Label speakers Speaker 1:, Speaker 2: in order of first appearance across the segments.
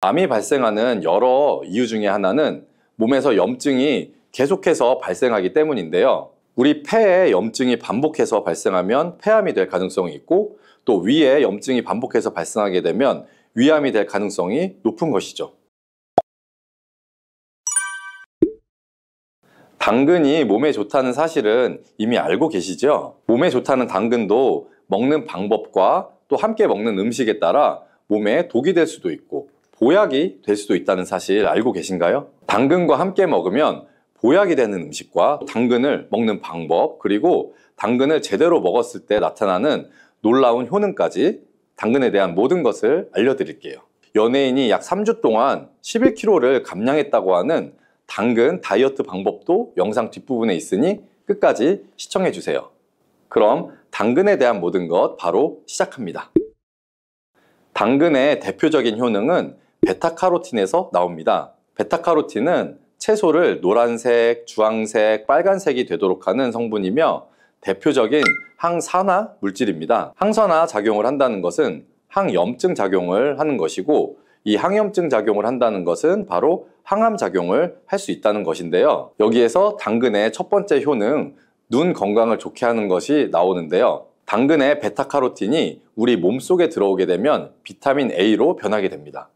Speaker 1: 암이 발생하는 여러 이유 중에 하나는 몸에서 염증이 계속해서 발생하기 때문인데요. 우리 폐에 염증이 반복해서 발생하면 폐암이 될 가능성이 있고, 또 위에 염증이 반복해서 발생하게 되면 위암이 될 가능성이 높은 것이죠. 당근이 몸에 좋다는 사실은 이미 알고 계시죠? 몸에 좋다는 당근도 먹는 방법과 또 함께 먹는 음식에 따라 몸에 독이 될 수도 있고 보약이 될 수도 있다는 사실 알고 계신가요? 당근과 함께 먹으면 보약이 되는 음식과 당근을 먹는 방법, 그리고 당근을 제대로 먹었을 때 나타나는 놀라운 효능까지 당근에 대한 모든 것을 알려드릴게요. 연예인이 약 3주 동안 11kg를 감량했다고 하는 당근 다이어트 방법도 영상 뒷부분에 있으니 끝까지 시청해주세요. 그럼 당근에 대한 모든 것 바로 시작합니다. 당근의 대표적인 효능은 베타카로틴에서 나옵니다. 베타카로틴은 채소를 노란색, 주황색, 빨간색이 되도록 하는 성분이며 대표적인 항산화 물질입니다. 항산화 작용을 한다는 것은 항염증 작용을 하는 것이고, 이 항염증 작용을 한다는 것은 바로 항암 작용을 할 수 있다는 것인데요. 여기에서 당근의 첫 번째 효능, 눈 건강을 좋게 하는 것이 나오는데요. 당근의 베타카로틴이 우리 몸속에 들어오게 되면 비타민 A로 변하게 됩니다.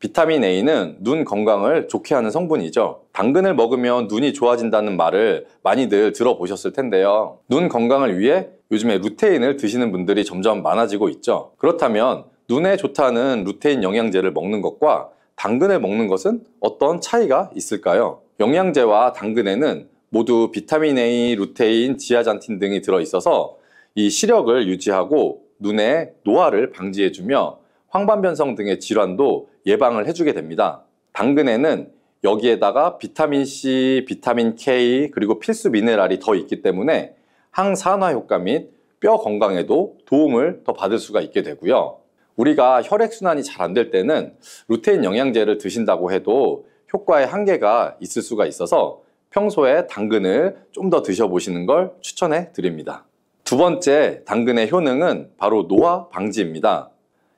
Speaker 1: 비타민 A는 눈 건강을 좋게 하는 성분이죠. 당근을 먹으면 눈이 좋아진다는 말을 많이들 들어보셨을 텐데요. 눈 건강을 위해 요즘에 루테인을 드시는 분들이 점점 많아지고 있죠. 그렇다면 눈에 좋다는 루테인 영양제를 먹는 것과 당근을 먹는 것은 어떤 차이가 있을까요? 영양제와 당근에는 모두 비타민 A, 루테인, 지아잔틴 등이 들어있어서 이 시력을 유지하고 눈의 노화를 방지해주며 황반변성 등의 질환도 예방을 해주게 됩니다. 당근에는 여기에다가 비타민 C, 비타민 K, 그리고 필수 미네랄이 더 있기 때문에 항산화 효과 및 뼈 건강에도 도움을 더 받을 수가 있게 되고요. 우리가 혈액순환이 잘 안 될 때는 루테인 영양제를 드신다고 해도 효과에 한계가 있을 수가 있어서 평소에 당근을 좀 더 드셔보시는 걸 추천해 드립니다. 두 번째 당근의 효능은 바로 노화 방지입니다.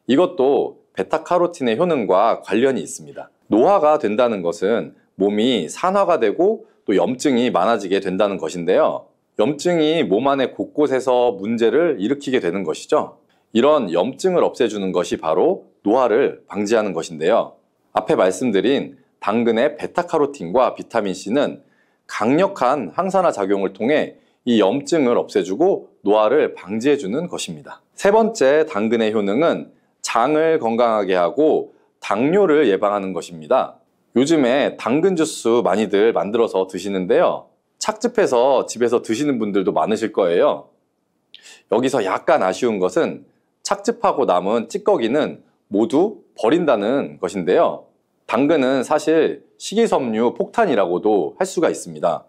Speaker 1: 이것도 베타카로틴의 효능과 관련이 있습니다. 노화가 된다는 것은 몸이 산화가 되고 또 염증이 많아지게 된다는 것인데요. 염증이 몸 안에 곳곳에서 문제를 일으키게 되는 것이죠. 이런 염증을 없애주는 것이 바로 노화를 방지하는 것인데요. 앞에 말씀드린 당근의 베타카로틴과 비타민C는 강력한 항산화 작용을 통해 이 염증을 없애주고 노화를 방지해주는 것입니다. 세 번째 당근의 효능은 장을 건강하게 하고 당뇨를 예방하는 것입니다. 요즘에 당근 주스 많이들 만들어서 드시는데요. 착즙해서 집에서 드시는 분들도 많으실 거예요. 여기서 약간 아쉬운 것은 착즙하고 남은 찌꺼기는 모두 버린다는 것인데요. 당근은 사실 식이섬유 폭탄이라고도 할 수가 있습니다.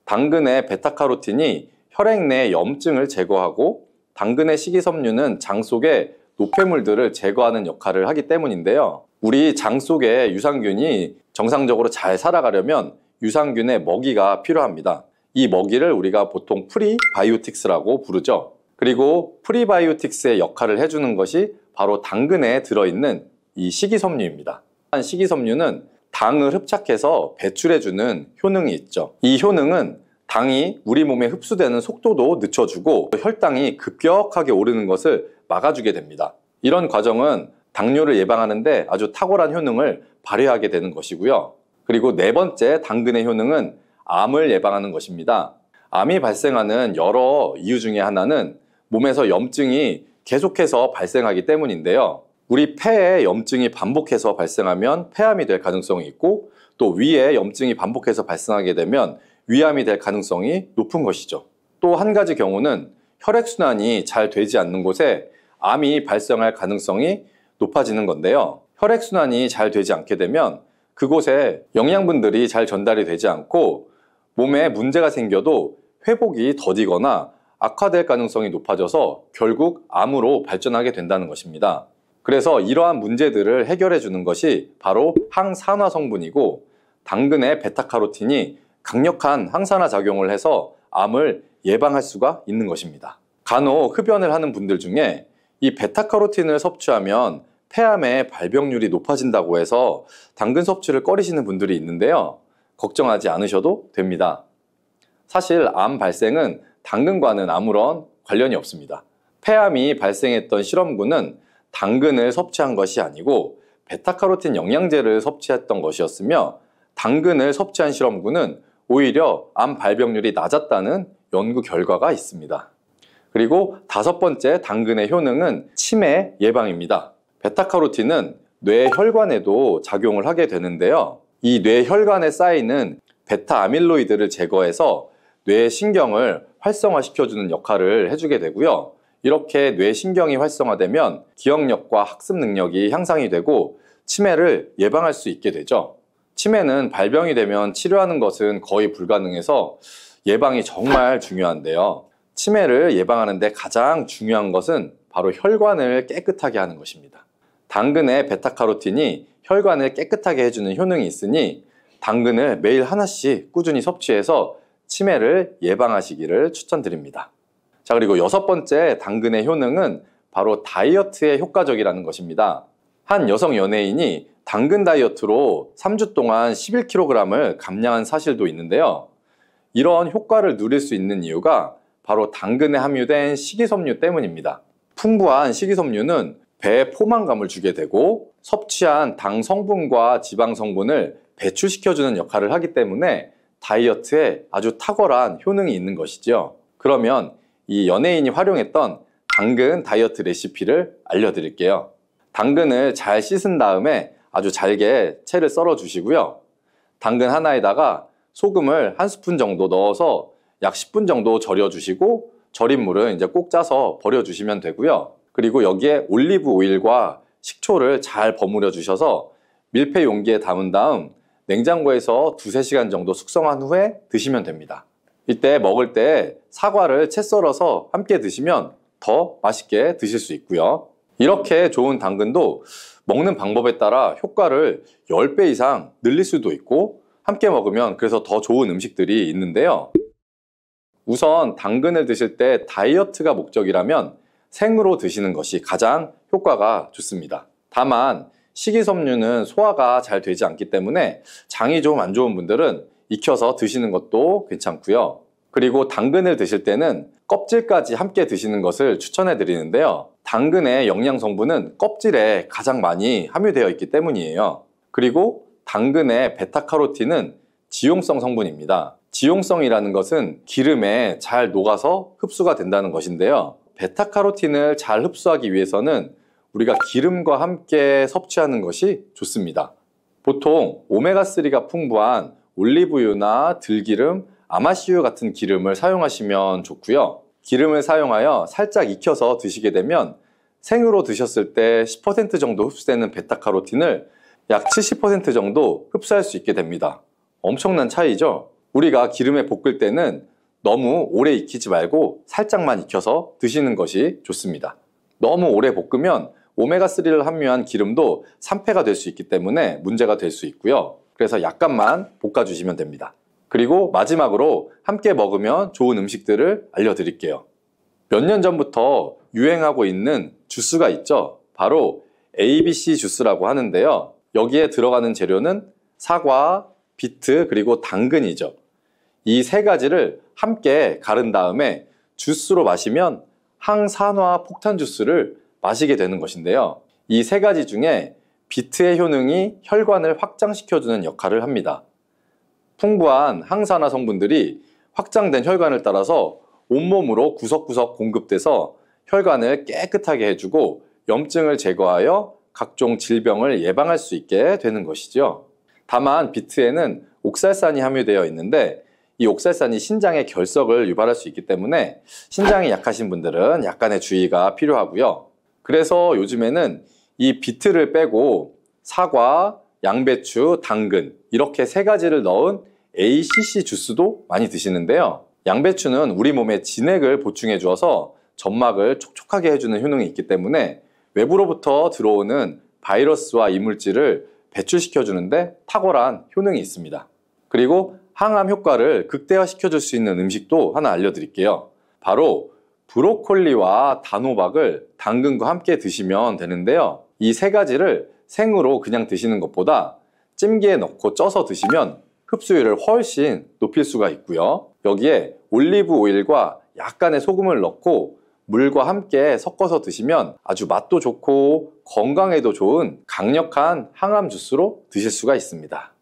Speaker 1: 당근의 베타카로틴이 혈액 내 염증을 제거하고 당근의 식이섬유는 장 속의 노폐물들을 제거하는 역할을 하기 때문인데요. 우리 장 속의 유산균이 정상적으로 잘 살아가려면 유산균의 먹이가 필요합니다. 이 먹이를 우리가 보통 프리바이오틱스라고 부르죠. 그리고 프리바이오틱스의 역할을 해주는 것이 바로 당근에 들어있는 이 식이섬유입니다. 식이섬유는 당을 흡착해서 배출해주는 효능이 있죠. 이 효능은 당이 우리 몸에 흡수되는 속도도 늦춰주고 혈당이 급격하게 오르는 것을 막아주게 됩니다. 이런 과정은 당뇨를 예방하는데 아주 탁월한 효능을 발휘하게 되는 것이고요. 그리고 네 번째 당근의 효능은 암을 예방하는 것입니다. 암이 발생하는 여러 이유 중에 하나는 몸에서 염증이 계속해서 발생하기 때문인데요. 우리 폐에 염증이 반복해서 발생하면 폐암이 될 가능성이 있고, 또 위에 염증이 반복해서 발생하게 되면 위암이 될 가능성이 높은 것이죠. 또 한 가지 경우는 혈액순환이 잘 되지 않는 곳에 암이 발생할 가능성이 높아지는 건데요. 혈액순환이 잘 되지 않게 되면 그곳에 영양분들이 잘 전달이 되지 않고 몸에 문제가 생겨도 회복이 더디거나 악화될 가능성이 높아져서 결국 암으로 발전하게 된다는 것입니다. 그래서 이러한 문제들을 해결해 주는 것이 바로 항산화 성분이고, 당근의 베타카로틴이 강력한 항산화 작용을 해서 암을 예방할 수가 있는 것입니다. 간혹 흡연을 하는 분들 중에 이 베타카로틴을 섭취하면 폐암의 발병률이 높아진다고 해서 당근 섭취를 꺼리시는 분들이 있는데요. 걱정하지 않으셔도 됩니다. 사실 암 발생은 당근과는 아무런 관련이 없습니다. 폐암이 발생했던 실험군은 당근을 섭취한 것이 아니고 베타카로틴 영양제를 섭취했던 것이었으며, 당근을 섭취한 실험군은 오히려 암 발병률이 낮았다는 연구 결과가 있습니다. 그리고 다섯 번째 당근의 효능은 치매 예방입니다. 베타카로틴은 뇌혈관에도 작용을 하게 되는데요. 이 뇌혈관에 쌓이는 베타 아밀로이드를 제거해서 뇌신경을 활성화시켜주는 역할을 해주게 되고요. 이렇게 뇌신경이 활성화되면 기억력과 학습 능력이 향상이 되고 치매를 예방할 수 있게 되죠. 치매는 발병이 되면 치료하는 것은 거의 불가능해서 예방이 정말 중요한데요. 치매를 예방하는 데 가장 중요한 것은 바로 혈관을 깨끗하게 하는 것입니다. 당근의 베타카로틴이 혈관을 깨끗하게 해주는 효능이 있으니 당근을 매일 하나씩 꾸준히 섭취해서 치매를 예방하시기를 추천드립니다. 자, 그리고 여섯 번째 당근의 효능은 바로 다이어트에 효과적이라는 것입니다. 한 여성 연예인이 당근 다이어트로 3주 동안 11kg을 감량한 사실도 있는데요. 이런 효과를 누릴 수 있는 이유가 바로 당근에 함유된 식이섬유 때문입니다. 풍부한 식이섬유는 배에 포만감을 주게 되고 섭취한 당 성분과 지방 성분을 배출시켜주는 역할을 하기 때문에 다이어트에 아주 탁월한 효능이 있는 것이죠. 그러면 이 연예인이 활용했던 당근 다이어트 레시피를 알려드릴게요. 당근을 잘 씻은 다음에 아주 잘게 채를 썰어 주시고요. 당근 하나에다가 소금을 한 스푼 정도 넣어서 약 10분 정도 절여 주시고, 절인 물은 이제 꼭 짜서 버려 주시면 되고요. 그리고 여기에 올리브 오일과 식초를 잘 버무려 주셔서 밀폐 용기에 담은 다음 냉장고에서 2~3시간 정도 숙성한 후에 드시면 됩니다. 이때 먹을 때 사과를 채 썰어서 함께 드시면 더 맛있게 드실 수 있고요. 이렇게 좋은 당근도 먹는 방법에 따라 효과를 10배 이상 늘릴 수도 있고, 함께 먹으면 그래서 더 좋은 음식들이 있는데요. 우선 당근을 드실 때 다이어트가 목적이라면 생으로 드시는 것이 가장 효과가 좋습니다. 다만 식이섬유는 소화가 잘 되지 않기 때문에 장이 좀 안 좋은 분들은 익혀서 드시는 것도 괜찮고요. 그리고 당근을 드실 때는 껍질까지 함께 드시는 것을 추천해 드리는데요. 당근의 영양 성분은 껍질에 가장 많이 함유되어 있기 때문이에요. 그리고 당근의 베타카로틴은 지용성 성분입니다. 지용성이라는 것은 기름에 잘 녹아서 흡수가 된다는 것인데요. 베타카로틴을 잘 흡수하기 위해서는 우리가 기름과 함께 섭취하는 것이 좋습니다. 보통 오메가3가 풍부한 올리브유나 들기름, 아마씨유 같은 기름을 사용하시면 좋고요. 기름을 사용하여 살짝 익혀서 드시게 되면 생으로 드셨을 때 10% 정도 흡수되는 베타카로틴을 약 70% 정도 흡수할 수 있게 됩니다. 엄청난 차이죠? 우리가 기름에 볶을 때는 너무 오래 익히지 말고 살짝만 익혀서 드시는 것이 좋습니다. 너무 오래 볶으면 오메가3를 함유한 기름도 산패가 될 수 있기 때문에 문제가 될 수 있고요. 그래서 약간만 볶아주시면 됩니다. 그리고 마지막으로 함께 먹으면 좋은 음식들을 알려드릴게요. 몇 년 전부터 유행하고 있는 주스가 있죠. 바로 ABC 주스라고 하는데요. 여기에 들어가는 재료는 사과, 비트, 그리고 당근이죠. 이 세 가지를 함께 가른 다음에 주스로 마시면 항산화 폭탄 주스를 마시게 되는 것인데요. 이 세 가지 중에 비트의 효능이 혈관을 확장시켜주는 역할을 합니다. 풍부한 항산화 성분들이 확장된 혈관을 따라서 온몸으로 구석구석 공급돼서 혈관을 깨끗하게 해주고 염증을 제거하여 각종 질병을 예방할 수 있게 되는 것이죠. 다만 비트에는 옥살산이 함유되어 있는데 이 옥살산이 신장의 결석을 유발할 수 있기 때문에 신장이 약하신 분들은 약간의 주의가 필요하고요. 그래서 요즘에는 이 비트를 빼고 사과, 양배추, 당근 이렇게 세 가지를 넣은 ACC 주스도 많이 드시는데요. 양배추는 우리 몸에 진액을 보충해 주어서 점막을 촉촉하게 해주는 효능이 있기 때문에 외부로부터 들어오는 바이러스와 이물질을 배출시켜 주는데 탁월한 효능이 있습니다. 그리고 항암 효과를 극대화시켜 줄 수 있는 음식도 하나 알려드릴게요. 바로 브로콜리와 단호박을 당근과 함께 드시면 되는데요. 이 세 가지를 생으로 그냥 드시는 것보다 찜기에 넣고 쪄서 드시면 흡수율을 훨씬 높일 수가 있고요. 여기에 올리브 오일과 약간의 소금을 넣고 물과 함께 섞어서 드시면 아주 맛도 좋고 건강에도 좋은 강력한 항암 주스로 드실 수가 있습니다.